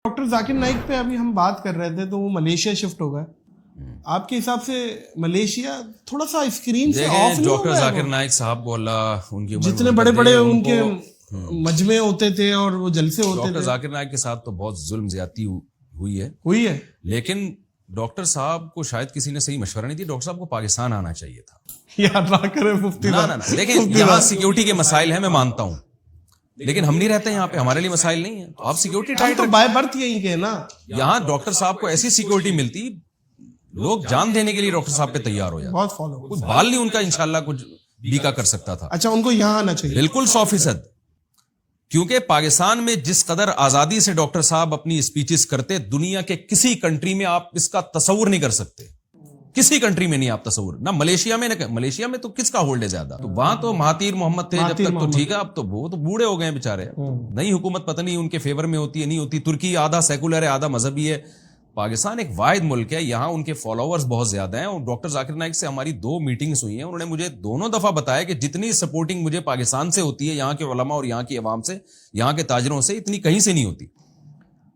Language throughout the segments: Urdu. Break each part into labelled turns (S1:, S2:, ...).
S1: ڈاکٹر ذاکر نائک پہ ابھی ہم بات کر رہے تھے تو وہ ملیشیا شفٹ ہو گئے. آپ کے حساب سے ملیشیا تھوڑا سا اسکرین سے آف نہیں ہو
S2: ڈاکٹر ذاکر نائک صاحب کو اللہ ان کی عمر
S1: جتنے بڑے بڑے ان کے مجمع ہوتے تھے اور وہ جلسے ہوتے
S2: ڈاکٹر
S1: تھے.
S2: ذاکر نائک کے ساتھ تو بہت ظلم زیادتی ہوئی ہے لیکن ڈاکٹر صاحب کو شاید کسی نے صحیح مشورہ نہیں دیا. ڈاکٹر صاحب کو پاکستان آنا چاہیے تھا.
S1: یار نہ کرے مفتی
S2: نہ دیکھیں یہاں سیکیورٹی کے مسائل ہیں, میں مانتا ہوں, لیکن ہم نہیں رہتے یہاں پہ, ہمارے لیے مسائل نہیں ہیں. تو آپ سیکیورٹی ٹائٹ
S1: تو بائی برتھ یہی کہ نا
S2: یہاں ڈاکٹر صاحب کو ایسی سیکیورٹی ملتی, لوگ جان دینے کے لیے ڈاکٹر صاحب پہ تیار ہو جاتے.
S1: بہت فالو.
S2: کوئی بال نہیں ان کا انشاءاللہ کچھ بیکا کر سکتا تھا.
S1: اچھا ان کو یہاں آنا چاہیے
S2: بالکل 100%, کیونکہ پاکستان میں جس قدر آزادی سے ڈاکٹر صاحب اپنی اسپیچز کرتے, دنیا کے کسی کنٹری میں آپ اس کا تصور نہیں کر سکتے. کسی کنٹری میں نہیں آپ تصور, نہ ملیشیا میں, نہ ملیشیا میں تو کس کا ہولڈ ہے زیادہ, تو وہاں تو مہاتیر محمد تھے جب تک, تو ٹھیک ہے, اب تو وہ تو بوڑھے ہو گئے ہیں بیچارے. نئی حکومت پتہ نہیں ان کے فیور میں ہوتی ہے نہیں ہوتی. ترکی آدھا سیکولر ہے آدھا مذہبی ہے. پاکستان ایک واحد ملک ہے, یہاں ان کے فالوورز بہت زیادہ ہیں. اور ڈاکٹر ذاکر نائک سے ہماری 2 میٹنگز ہوئی ہیں, انہوں نے مجھے دونوں دفعہ بتایا کہ جتنی سپورٹنگ مجھے پاکستان سے ہوتی ہے, یہاں کے علماء اور یہاں کی عوام سے, یہاں کے تاجروں سے, اتنی کہیں سے نہیں ہوتی.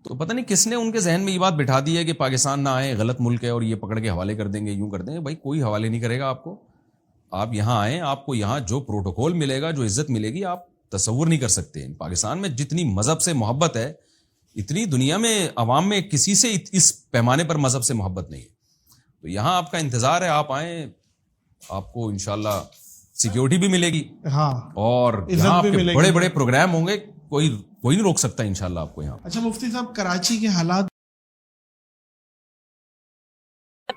S2: تو پتہ نہیں کس نے ان کے ذہن میں یہ بات بٹھا دی ہے کہ پاکستان نہ آئے, غلط ملک ہے اور یہ پکڑ کے حوالے کر دیں گے, یوں کر دیں گے. بھائی کوئی حوالے نہیں کرے گا آپ کو. آپ یہاں آئیں, آپ کو یہاں جو پروٹوکول ملے گا, جو عزت ملے گی, آپ تصور نہیں کر سکتے. پاکستان میں جتنی مذہب سے محبت ہے, اتنی دنیا میں عوام میں کسی سے اس پیمانے پر مذہب سے محبت نہیں ہے. تو یہاں آپ کا انتظار ہے, آپ آئیں, آپ کو انشاءاللہ سیکیورٹی بھی ملے گی, اور یہاں آپ کے بڑے بڑے پروگرام ہوں گے, کوئی نہیں روک سکتا انشاءاللہ آپ کو یہاں.
S1: اچھا مفتی صاحب, کراچی کے حالات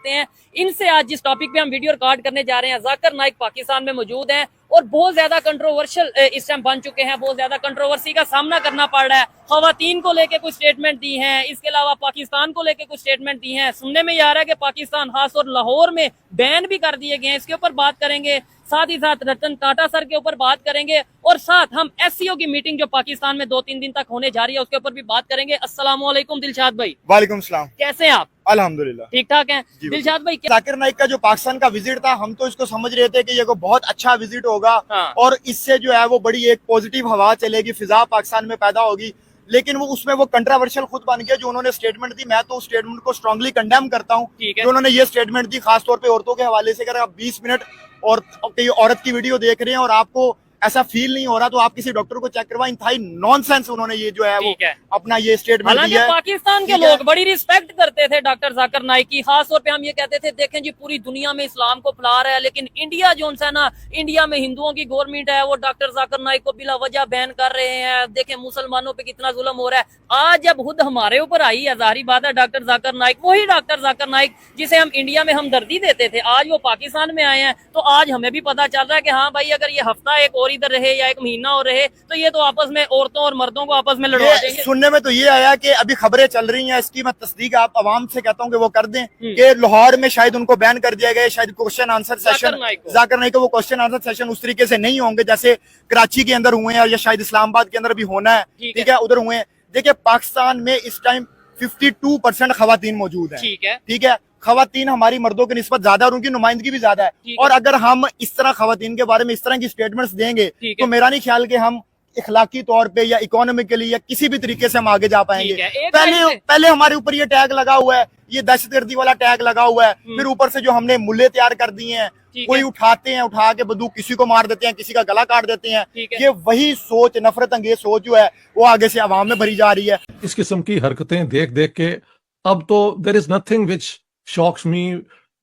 S3: ہیں, ان سے آج جس ٹاپک پہ ہم ویڈیو ریکارڈ کرنے جا رہے ہیں, ذاکر نائک پاکستان میں موجود ہیں اور بہت زیادہ کنٹروورشل اس ٹائم بن چکے ہیں, بہت زیادہ کنٹروورسی کا سامنا کرنا پڑ رہا ہے. خواتین کو لے کے کچھ سٹیٹمنٹ دی ہیں, اس کے علاوہ پاکستان کو لے کے کچھ سٹیٹمنٹ دی ہیں. سننے میں یہ آ رہا ہے کہ پاکستان خاص اور لاہور میں بین بھی کر دیے گئے ہیں. اس کے اوپر بات کریں گے, ساتھ ہی ساتھ رتن ٹاٹا سر کے اوپر بات کریں گے, اور ساتھ ہم ایس سی او کی میٹنگ جو پاکستان میں 2-3 دن تک ہونے جا رہی ہے اس کے اوپر بھی بات کریں گے. السلام علیکم دلشاد بھائی.
S4: وعلیکم السلام.
S3: کیسے ہیں آپ؟
S4: الحمدللہ
S3: ٹھیک ٹھاک ہیں. دلشاد بھائی,
S4: ذاکر نائک کا جو پاکستان کا وزٹ تھا, ہم تو اس کو سمجھ رہے تھے کہ یہ بہت اچھا وزٹ ہوگا اور اس سے جو ہے وہ بڑی ایک پوزیٹیو ہوا چلے گی, فضا پاکستان میں پیدا ہوگی. لیکن وہ اس میں وہ کنٹراورشل خود بن گیا جو انہوں نے سٹیٹمنٹ دی. میں تو اس سٹیٹمنٹ کو اسٹرانگلی کنڈیم کرتا ہوں جو انہوں نے یہ سٹیٹمنٹ دی, خاص طور پہ عورتوں کے حوالے سے. اگر آپ 20 منٹ اور عورت کی ویڈیو دیکھ رہے ہیں اور آپ کو ایسا فیل نہیں ہو رہا تو آپ کسی ڈاکٹر کو چیک کروائیں. انتہائی نان سینس انہوں نے یہ جو ہے وہ اپنا یہ سٹیٹمنٹ دیا ہے.
S3: پاکستان کے لوگ بڑی ریسپیکٹ کرتے تھے ڈاکٹر ذاکر نائک کی, خاص طور پہ ہم یہ کہتے تھے دیکھیں جی پوری دنیا میں اسلام کو پھیلا رہا ہے, لیکن انڈیا جو ہے نا, انڈیا میں ہندوؤں کی گورنمنٹ ہے, وہ ڈاکٹر ذاکر نائک کو بلا وجہ بین کر رہے ہیں. دیکھیں مسلمانوں پہ کتنا ظلم ہو رہا ہے. آج جب خود ہمارے اوپر آئی ہے, ظاہری بات ہے ڈاکٹر ذاکر نائک, وہی ڈاکٹر ذاکر نائک جسے ہم انڈیا میں ہمدردی دیتے تھے, آج وہ پاکستان میں آئے ہیں. تو آج ہمیں بھی پتا چل رہا ہے کہ ہاں بھائی, اگر یہ ہفتہ ایک اور ادھر رہے یا ایک مہینہ اور رہے تو یہ تو آپس میں عورتوں اور مردوں کو آپس میں لڑوا دیں گے.
S4: سننے میں تو یہ آیا کہ ابھی خبریں چل رہی ہیں, اس کی میں تصدیق آپ عوام سے کہتا ہوں کہ وہ کر دیں کہ لاہور میں شاید ان کو بین کر دیا گیا, شاید question answer session Zakir Naik کو, وہ کوشچن آنسر سیشن اس طریقے سے نہیں ہوں گے جیسے کراچی کے اندر ہوئے ہیں یا شاید اسلام آباد کے اندر بھی ہونا ہے. ٹھیک ہے, ادھر ہوئے ہیں. دیکھیں پاکستان میں اس ٹائم 52% خواتین موجود ہیں. ٹھیک ہے, خواتین ہماری مردوں کی نسبت زیادہ اور ان کی نمائندگی بھی زیادہ ہے. اور اگر ہم اس طرح خواتین کے بارے میں اس طرح کی سٹیٹمنٹس دیں گے تو میرا نہیں خیال کہ ہم اخلاقی طور پہ یا اکانومیکلی یا کسی بھی طریقے سے ہم آگے جا پائیں گے. پہلے ہمارے اوپر یہ ٹیگ لگا ہوا ہے, یہ دہشت گردی والا ٹیگ لگا ہوا ہے, پھر اوپر سے جو ہم نے ملے تیار کر دیے ہیں, کوئی اٹھاتے ہیں, اٹھا کے بندوق کسی کو مار دیتے ہیں, کسی کا گلا کاٹ دیتے ہیں. یہ وہی سوچ, نفرت انگیز سوچ جو ہے وہ آگے سے عوام میں بھری جا رہی ہے.
S5: اس قسم کی حرکتیں دیکھ دیکھ کے اب تو there is nothing which shocks me,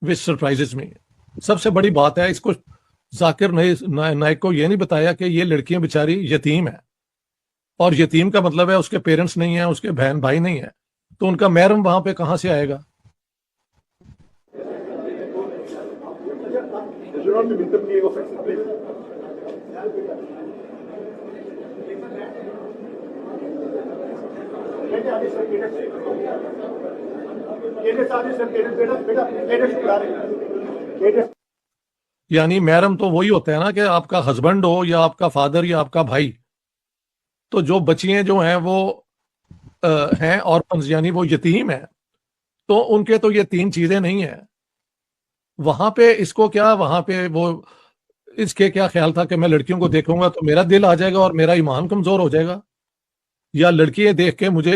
S5: which surprises me. سب سے بڑی بات ہے, اس کو ذاکر نائک کو یہ نہیں بتایا کہ یہ لڑکیاں بیچاری یتیم ہیں, اور یتیم کا مطلب ہے اس کے پیرنٹس نہیں ہیں, اس کے بہن بھائی نہیں ہیں, تو ان کا محرم وہاں پہ کہاں سے آئے گا؟ یعنی محرم تو وہی ہوتا ہے نا کہ آپ کا ہسبینڈ ہو یا آپ کا فادر یا آپ کا بھائی. تو جو بچیاں جو ہیں وہ ہیں اورفنز, یعنی وہ یتیم ہیں, تو ان کے تو یہ 3 چیزیں نہیں ہیں. وہاں پہ اس کو کیا, وہاں پہ وہ اس کے کیا خیال تھا کہ میں لڑکیوں کو دیکھوں گا تو میرا دل آ جائے گا اور میرا ایمان کمزور ہو جائے گا, یا لڑکیاں دیکھ کے مجھے